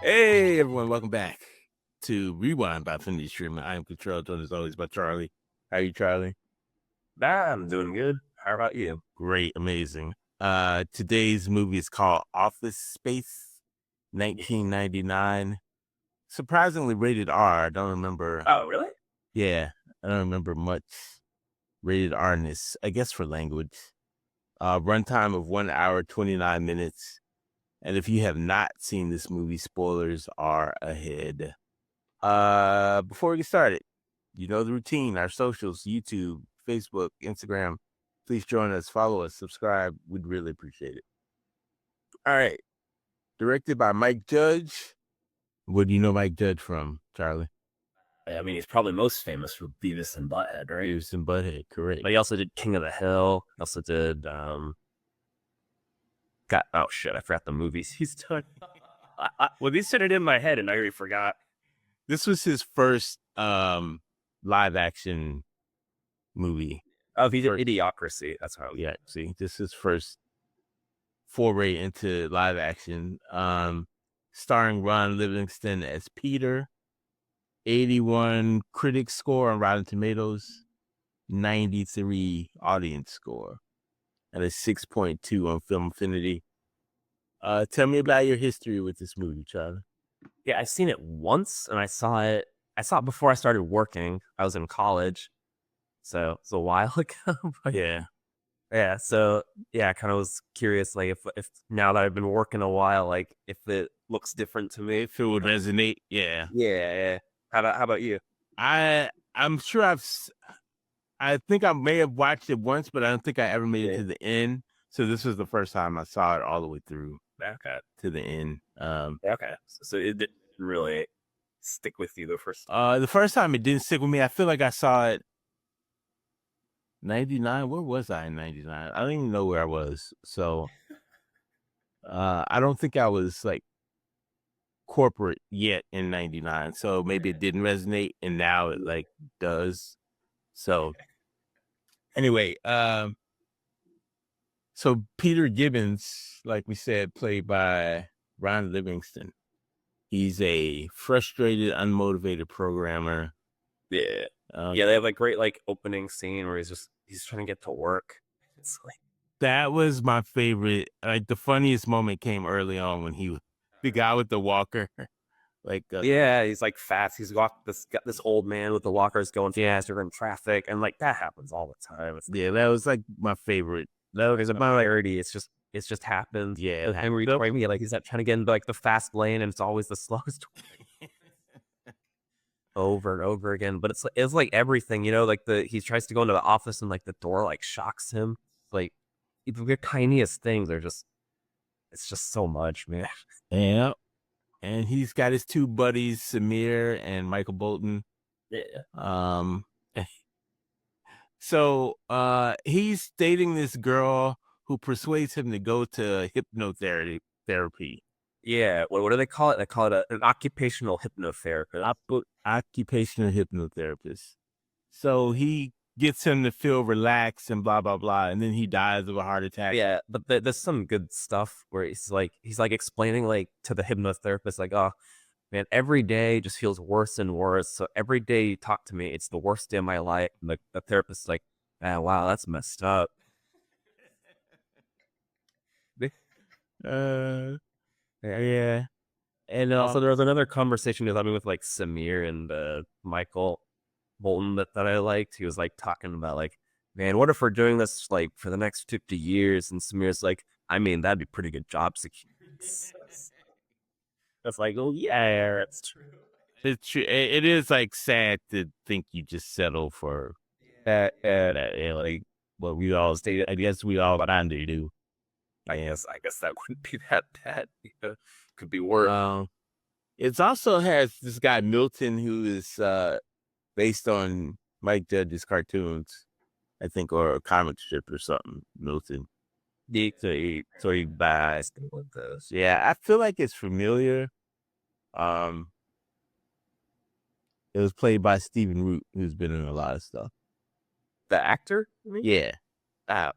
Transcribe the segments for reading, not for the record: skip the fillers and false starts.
Hey everyone, welcome back to Rewind by Affinity Streaming. I am Control, joined as always by Charlie. How are you, Charlie? I'm doing good. How about you? Great, amazing. Today's movie is called Office Space, 1999. Surprisingly rated R. I don't remember. Oh, really? Yeah, I don't remember much rated R-ness. I guess for language. Runtime of 1 hour 29 minutes. And if you have not seen this movie, spoilers are ahead. Before we get started, you know the routine, our socials, YouTube, Facebook, Instagram. Please join us, follow us, subscribe. We'd really appreciate it. All right. Directed by Mike Judge. What do you know Mike Judge from, Charlie? I mean, he's probably most famous for Beavis and Butthead, right? Beavis and Butthead, correct. But he also did King of the Hill. He also did got oh shit, I forgot the movies he's done. Well, these said it in my head, and I already forgot. This was his first live action movie. Oh, he did Idiocracy. That's how. Yeah, see, this is first foray into live action. Starring Ron Livingston as Peter. 81 critic score on Rotten Tomatoes, 93 audience score, and a 6.2 on Film Affinity. Tell me about your history with this movie, Charlie. Yeah, I've seen it once, and I saw it. I saw it before I started working. I was in college, so it's a while ago. But Yeah. yeah, so yeah, I kind of was curious, like if now that I've been working a while, like if it looks different to me. If it would resonate, yeah. Yeah. How about you? I'm sure I think I may have watched it once, but I don't think I ever made it Yeah. to the end. So this was the first time I saw it all the way through Okay. to the end. Okay. So it didn't really stick with you the first. The first time it didn't stick with me. I feel like I saw it 99. Where was I in 99? I don't even know where I was. So I don't think I was like corporate yet in 99. So maybe it didn't resonate and now it like does. So anyway, so Peter Gibbons, like we said, played by Ron Livingston. He's a frustrated, unmotivated programmer. Yeah. Uh, Yeah, they have like great like opening scene where he's trying to get to work. It's like that was my favorite. Like the funniest moment came early on when he was the guy with the walker. Like yeah, he's like fast. He's got this old man with the walkers going faster in traffic, and like that happens all the time. It's yeah, that was like my favorite. no, there's a popularity. It's just happenens. Yeah, Henry me like he's not trying to get into like the fast lane, and it's always the slowest over and over again. But it's like everything, like he tries to go into the office and like the door like shocks him. Like the tiniest things are just it's just so much, man. yeah. And he's got his two buddies, Samir and Michael Bolton. Yeah. Um, so he's dating this girl who persuades him to go to hypnotherapy. Therapy. Yeah. What do they call it? They call it an occupational hypnotherapist. Occupational hypnotherapist. So he gets him to feel relaxed and blah blah blah, and then he dies of a heart attack. Yeah, but there's some good stuff where he's like explaining like to the hypnotherapist like, oh man, every day just feels worse and worse. So every day you talk to me, it's the worst day of my life. And the therapist's like, man, wow, that's messed up. Uh, yeah, and And also there was another conversation he was having with like Samir and Michael Bolton that I liked. He was like talking about like, man, what if we're doing this like for the next 50 years? And Samir's like, I mean, that'd be pretty good job security. That's like, oh yeah, that's true. it's true. It is like sad to think you just settle for like what we all stay. I guess we all trying to do. I guess that wouldn't be that bad. Could be worse. It also has this guy Milton who is based on Mike Judge's cartoons, I think, or a comic strip or something. Milton. So he buys with those. Yeah, I feel like it's familiar. Um, it was played by Stephen Root, who's been in a lot of stuff. The actor? I mean? Yeah, Uh,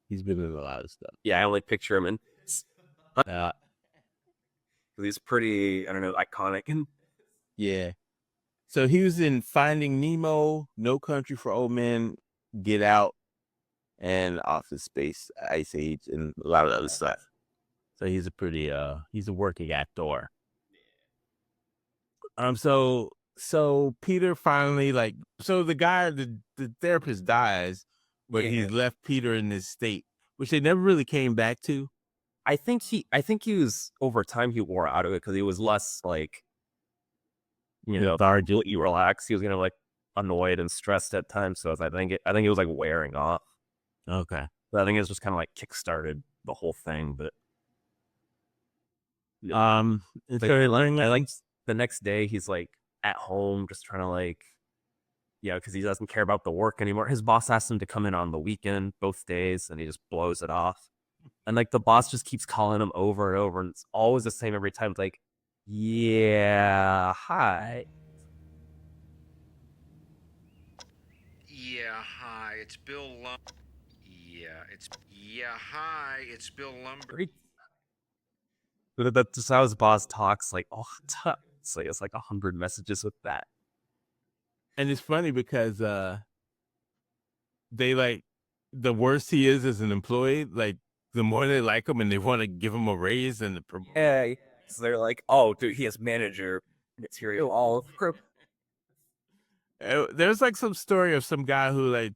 he's been in a lot of stuff. yeah, I only picture him in. Uh, He's pretty, I don't know, iconic. And Yeah. So he was in Finding Nemo, No Country for Old Men, Get Out, and Office Space, Ice Age, and a lot of other stuff. So he's a pretty he's a working actor. So Peter finally like so the guy the therapist dies, but yeah, he's left Peter in this state, which they never really came back to. I think he was over time he wore out of it because he was less like Lethargic. completely relaxed. He was like annoyed and stressed at times. So I think it was like wearing off. Okay. But I think it's just kind of like kickstarted the whole thing. But And but so learning I that like the next day he's like at home just trying to like because he doesn't care about the work anymore. His boss asks him to come in on the weekend both days, and he just blows it off. And like the boss just keeps calling him over and over, and it's always the same every time. It's like, yeah, hi. Yeah, hi, it's Bill Lum. It's Bill Lumber. That's just how his boss talks. Like, oh, it's like 100 messages with that. and it's funny because they like the worse he is as an employee, like the more they like him and they want to give him a raise and the Yeah, so they're like, oh, dude, he has manager material all over. there's like some story of some guy who like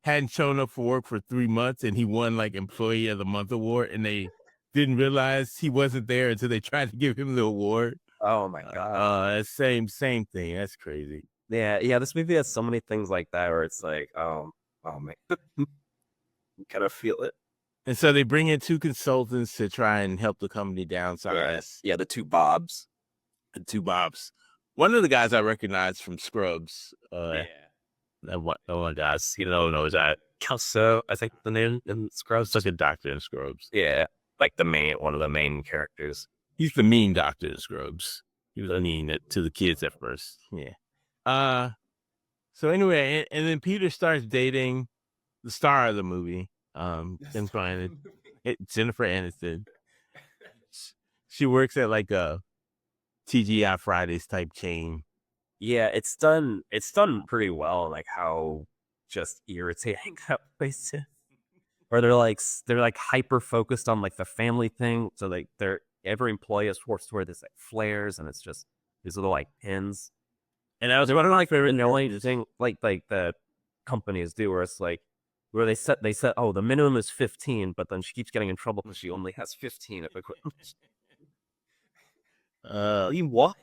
hadn't shown up for work for 3 months and he won like employee of the month award and they didn't realize he wasn't there until they tried to give him the award. Oh my god. Same thing. That's crazy. Yeah. This movie has so many things like that where it's like, oh man, you kind of feel it. And so they bring in two consultants to try and help the company downsize. Yeah, the two Bobs. And two Bobs. One of the guys I recognied from Scrubs. That one guy's he don't know is that Kelso, I think the name in Scrubs. such a doctor in Scrubs. Yeah, like one of the main characters. He's the mean doctor in Scrubs. He was mean to the kids at first. Yeah. Uh so anyway, and then Peter starts dating the star of the movie. Jennifer Aniston. She works at like a TGI Fridays type chain. Yeah, it's done. It's done pretty well. Like how just irritating that place is. Or they're like hyper focused on like the family thing. So like every employee is forced to wear this like flares, and it's just these little like pins. And I was one of my favorite the only thing like the companies do where it's like where they said oh the minimum is 15, but then she keeps getting in trouble because she only has 15 of equipment. You what?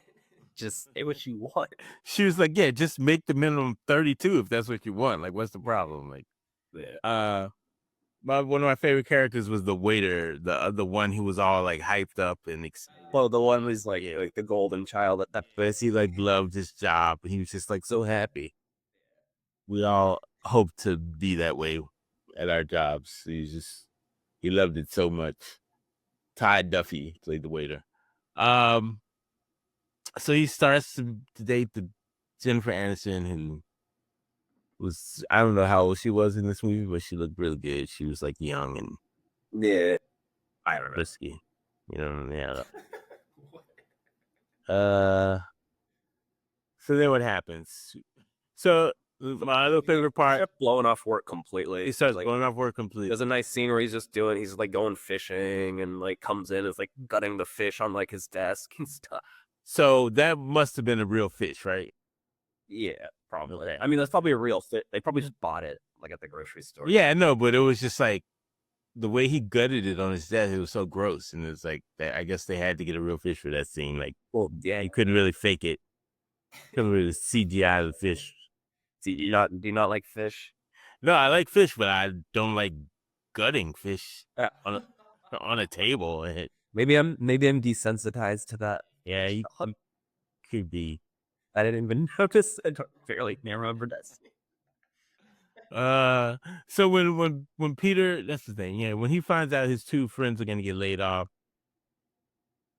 Just say what you want. She was like, "Yeah, just make the minimum 32 if that's what you want. Like, what's the problem?" Like, Yeah. one of my favorite characters was the waiter, the one who was all like hyped up and excited. Well, the one who's like the golden child at that. But he like loved his job. He was just like so happy. We all hope to be that way at our jobs. He loved it so much. Ty Duffy played the waiter. So he starts to date the Jennifer Aniston, who was I don't know how old she was in this movie, but she looked really good. She was like young and Yeah, I don't know. risky, Yeah. Uh, so then what happens? So my other favorite part, Blowing off work completely. he starts Like, going off work completely. there's a nice scene where he's like going fishing and like comes in, is like gutting the fish on like his desk and stuff. So that must have been a real fish, right? Yeah, probably. I mean, that's probably a real fit. They probably just bought it like at the grocery store. Yeah, no, but it was just like the way he gutted it on his desk. It was so gross, and it's like I guess they had to get a real fish for that scene. Like, Well, yeah. you couldn't really fake it. Couldn't really CGI the fish. Do you not like fish? No, I like fish, but I don't like gutting fish Yeah. on a table. Maybe I'm desensitized to that. Yeah, you could be. I didn't even notice. I don't barely remember this. So when Peter, that's the thing. Yeah, when he finds out his two friends are gonna get laid off,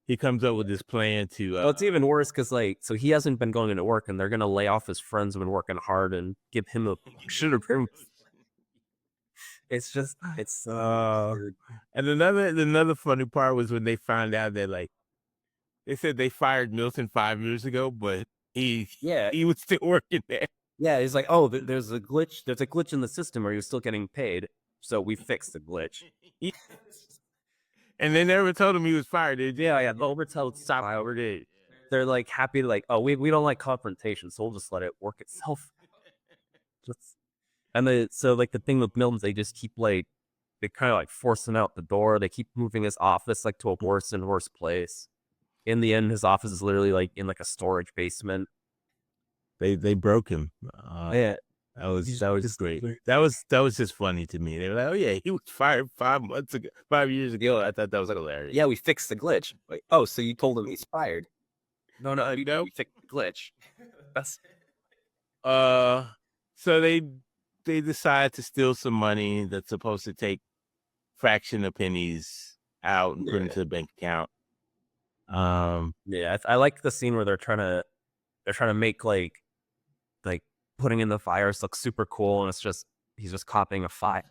he comes up with this plan to. Well, it's even worse because so he hasn't been going into work, and they're gonna lay off his friends who've been working hard and give him a should have been. It's just it's and another funny part was when they found out that like They said they fired Milton 5 years ago, but he Yeah. he was still working there. Yeah, he's like, oh, there's a glitch. There's a glitch in the system where you're still getting paid. So we fixed the glitch. And they never told him he was fired. They Yeah. The overtell stop. over it. They're like happy to like, oh, we don't like confrontation, so we'll just let it work itself. So like the thing with Milton's, they just keep like they kind of like forcing out the door. They keep moving his office like to a worse and worse place. In the end, his office is literally like in like a storage basement. They broke him. Yeah. That was great. That was just funny to me. They were like, "Oh yeah, he was fired 5 years ago." I thought that was hilarious. Yeah, we fixed the glitch. Like, oh, so you told him he's fired? No, we fixed the glitch. That's So they decide to steal some money that's supposed to take fraction of pennies out and put into the bank account. Yeah, I like the scene where they're trying to make like putting in the fires look super cool, and he's just copying a file.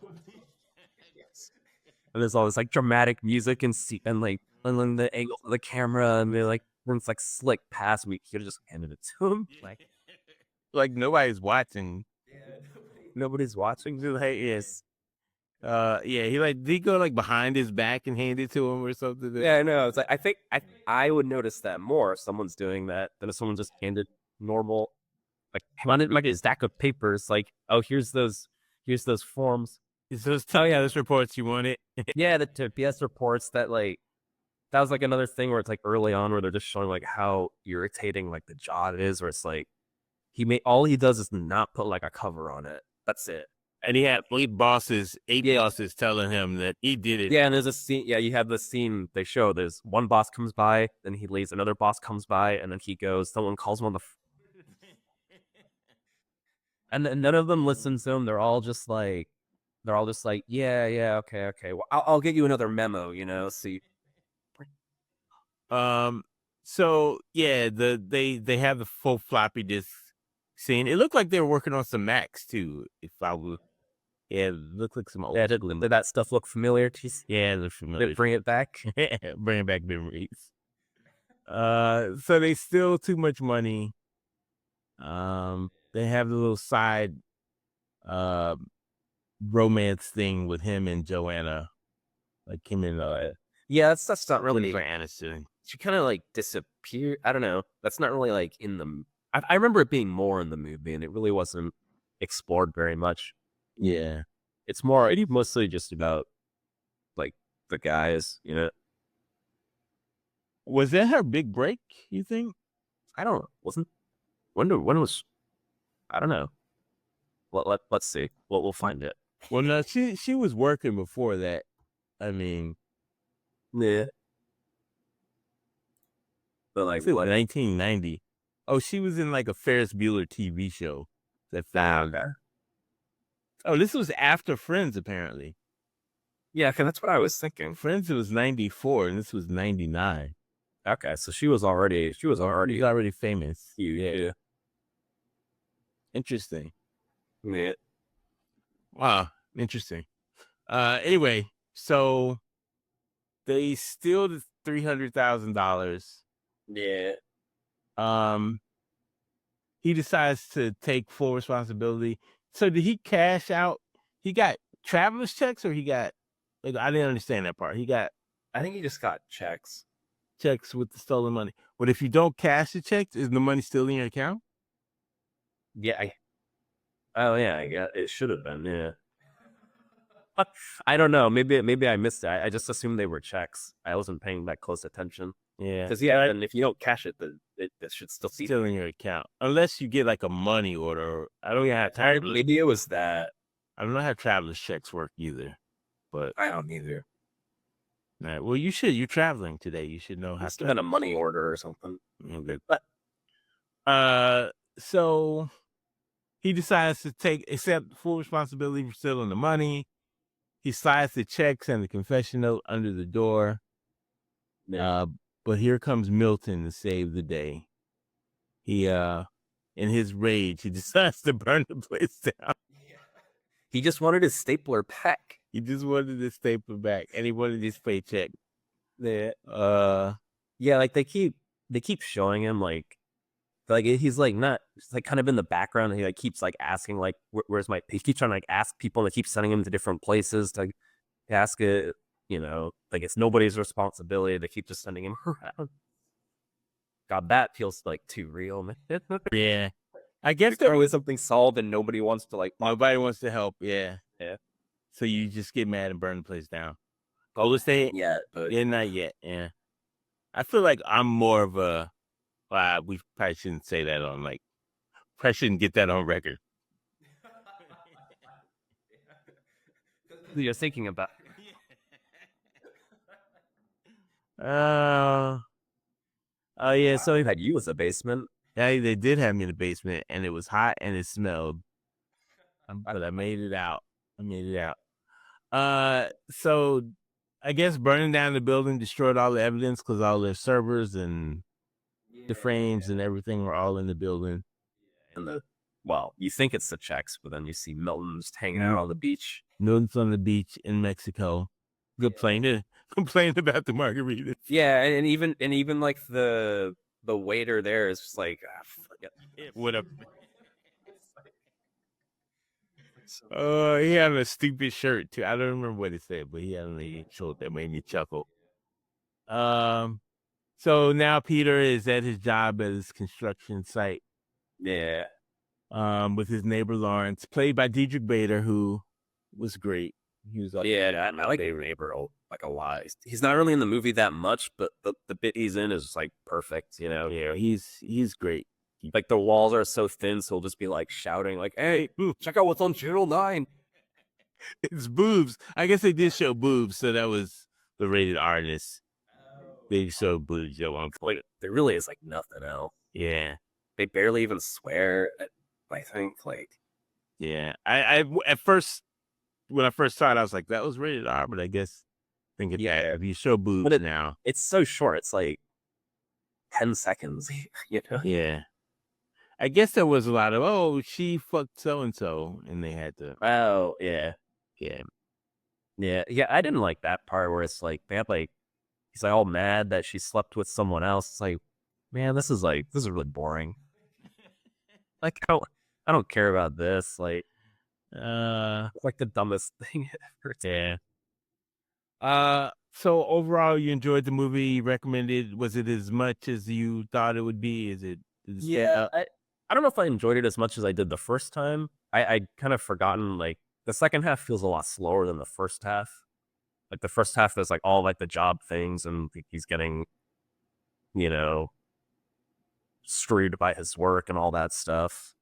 And there's all this like dramatic music and then the angle of the camera, and they like runs like slick past. We could have just handed it to him. Like nobody's watching. Nobody's watching. Yes. Yeah, did he go like behind his back and hand it to him or something? Yeah, I know. It's like I think I would notice that more if someone's doing that than if someone just handed normal like a stack of papers. Like, oh, here's those forms. This reports you want it. Yeah, the TPS reports that was like another thing where it's like early on where they're just showing like how irritating like the job is, where it's like all he does is not put like a cover on it. That's it. And he had eight bosses telling him that he did it. Yeah, and there's a scene. Yeah, you have the scene they show. There's one boss comes by, then he leaves. Another boss comes by, and then he goes. Someone calls him on the. And then none of them listen to him. They're all just like, yeah, okay. Well, I'll get you another memo. See. So yeah, they have the full floppy disk scene. It looked like they were working on some Macs too. Yeah, it looked like some old. Yeah, did that stuff look familiar to you? Yeah, it looked familiar. Did it bring it back? Bring back memories. So they steal too much money. They have the little side romance thing with him and Joanna, like him and yeah, that's not really Jennifer Aniston. She kind of like disappeared. I don't know. That's not really like in the. I remember it being more in the movie, and it really wasn't explored very much. Yeah, it's mostly just about like the guys, Was that her big break? You think? I don't know. When was? I don't know. Let's see. We'll find it. Well, no, she was working before that. I mean, yeah. But like 1990. Oh, she was in like a Ferris Bueller TV show that found her. Oh, this was after Friends, apparently. Yeah, that's what I was thinking. Friends was 94, and this was 99. Okay, so she was already famous. Yeah. Interesting. Yeah. Wow, interesting. Anyway, so they steal the $300,000. Yeah. He decides to take full responsibility. So did he cash out? He got traveler's checks, or he got? I didn't understand that part. I think he just got checks with the stolen money. But if you don't cash the checks, is the money still in your account? Yeah. I guess it should have been. Yeah. I don't know. Maybe I missed it. I just assumed they were checks. I wasn't paying that close attention. Yeah. Because and if you don't cash it, it should still be still in your account, unless you get like a money order. I don't have time. Maybe it was that. I don't know how traveler's checks work either, but I don't either. Right. Well, you should. You're traveling today. You should know how to have a money order or something. Okay. So he decides to accept full responsibility for stealing the money. He slides the checks and the confession note under the door. Yeah. But here comes Milton to save the day. He, in his rage, he decides to burn the place down. He just wanted his stapler back. He just wanted his stapler back, and he wanted his paycheck. Yeah. Yeah, like they keep they keep showing him like he's like not he's like kind of in the background. And he like keeps like asking like where's my he keeps trying to like ask people, and they keep sending him to different places to ask it. Like it's nobody's responsibility. They keep just sending him around. God, that feels like too real, man. Yeah. I guess There's always something solved and nobody wants to like. nobody wants to help. Yeah. Yeah. So you just get mad and burn the place down. Golden State? Yeah, but Yeah, not yet. Yeah. I feel like I'm more of a. We probably shouldn't say that on like. Probably shouldn't get that on record. you're thinking about. Oh yeah. So He had you as a basement. yeah, they did have me in the basement, and it was hot and it smelled. But I made it out. So I guess burning down the building destroyed all the evidence because all their servers and the frames and everything were all in the building. And you think it's the Czechs, but then you see Milton just hanging out on the beach. Milton's on the beach in Mexico, complaining about the margaritas. Yeah, and even like the waiter there is just like, What a. He had a stupid shirt too. I don't remember what it said, but he had a shirt that made me chuckle. So now Peter is at his job at his construction site. Yeah. With his neighbor Lawrence, played by Diedrich Bader, who was great. He was like, I like neighbor like a lot. He's not really in the movie that much, but the bit he's in is like perfect. Yeah, he's great. Like the walls are so thin, so he'll just be like shouting, like, "Hey, check out what's on Channel 9." It's boobs. I guess they did show boobs, so that was the rated R-ness. They showed boobs at one point. There really is like nothing else. Yeah, they barely even swear. I think like, yeah. I at first when I first saw it, I was like, that was rated R, but I guess thinking that if you show boobs now, it's so short. It's like 10 seconds. Yeah. I guess there was a lot of she fucked so and so, and they had to. Oh yeah. I didn't like that part where it's like they had like he's like all mad that she slept with someone else. It's like, man, this is really boring. Like I don't care about this. Like the dumbest thing ever. Yeah. So overall, you enjoyed the movie. Recommended? Was it as much as you thought it would be? Is it? Yeah. I don't know if I enjoyed it as much as I did the first time. I kind of forgotten, like, the second half feels a lot slower than the first half. Like, the first half is, like, all, like, the job things, and he's getting, screwed by his work and all that stuff.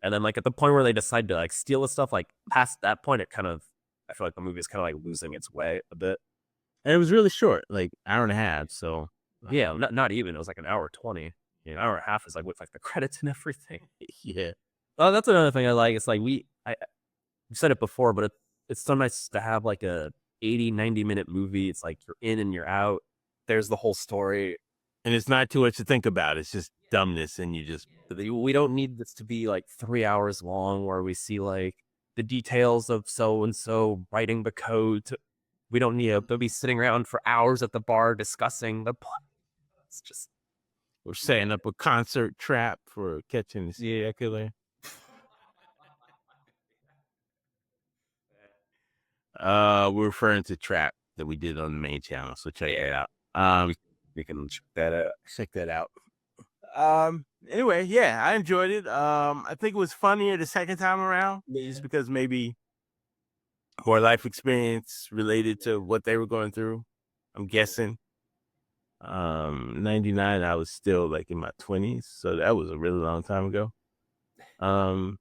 And then, like, at the point where they decide to, like, steal the stuff, like, past that point, I feel like the movie is kind of, like, losing its way a bit. And it was really short, like, hour and a half, so. Yeah, not even. It was, like, an hour 20. An hour and a half is like with like the credits and everything. Yeah. Oh, that's another thing I like. It's like we said it before, but it's so nice to have like a 80-90 minute movie. It's like you're in and you're out. There's the whole story, and it's not too much to think about. It's just dumbness, and you just. We don't need this to be like 3 hours long, where we see like the details of so and so writing the code. We don't need to be sitting around for hours at the bar discussing the plot. It's just. We're setting up a concert trap for catching the serial killer. We're referring to Trap that we did on the main channel, so check it out. We can check that out. Anyway, yeah, I enjoyed it. I think it was funnier the second time around, just because maybe more life experience related to what they were going through. I'm guessing. 99, I was still like in my 20s, so that was a really long time ago. But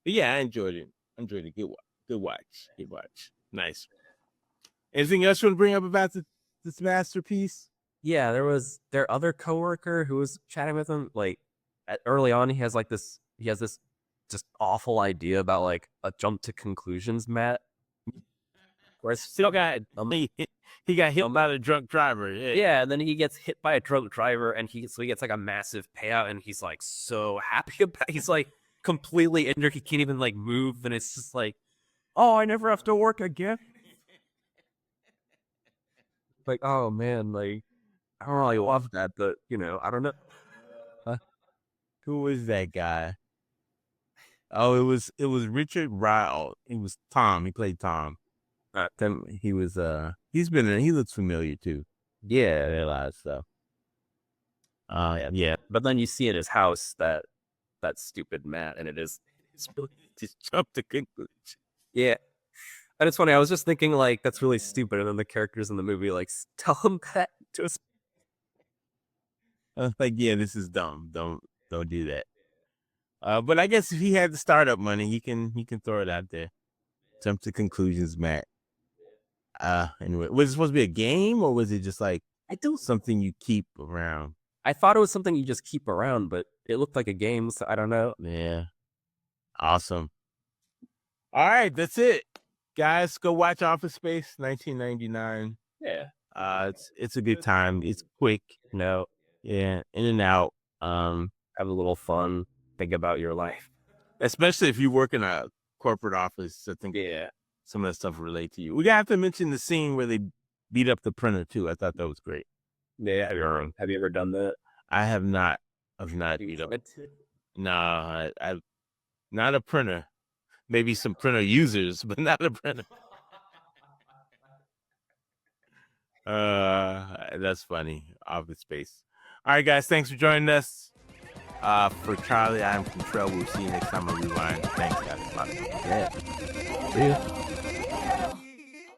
yeah, I enjoyed it. Good watch. Nice. Anything else you want to bring up about this masterpiece? Yeah, there was their other coworker who was chatting with him. Like early on, he has this just awful idea about like a jump to conclusions mat. Where still got he got hit by a drunk driver. Yeah, and then he gets hit by a drunk driver, and he gets like a massive payout, and he's like so happy about. He's like completely injured. He can't even like move, and it's just like, oh, I never have to work again. Like, oh man, like I don't really love that, but I don't know. Who was that guy? Oh, it was Richard Ryle. He was Tom. He played Tom. Then he was he looks familiar too. Yeah, I realized so. yeah. But then you see in his house that stupid Matt, and it's really, Just jump to conclusion. yeah. And it's funny. I was just thinking like that's really stupid, and then the characters in the movie like tell him that to us. I was like, yeah, this is dumb. Don't do that. But I guess if he had the startup money, he can throw it out there. Jump to conclusions, Matt. Anyway, was it supposed to be a game or was it just like something you keep around? I thought it was something you just keep around, but it looked like a game, so I don't know. Yeah. Awesome. All right, that's it. Guys, go watch Office Space 1999. Yeah. It's a good time. It's quick. No, Yeah, in and out. have a little fun. Think about your life. Especially if you work in a corporate office. I think Yeah. some of that stuff relate to you. We have to mention the scene where they beat up the printer too. I thought that was great. Yeah. Have you ever done that? I have not. I've not beat up. No, I've not a printer. Maybe some printer users, but not a printer. That's funny. Office Space. All right, guys. Thanks for joining us. For Charlie, I'm Contrell. We'll see you next time on Rewind. Thanks, guys. Bye. Yeah. See ya.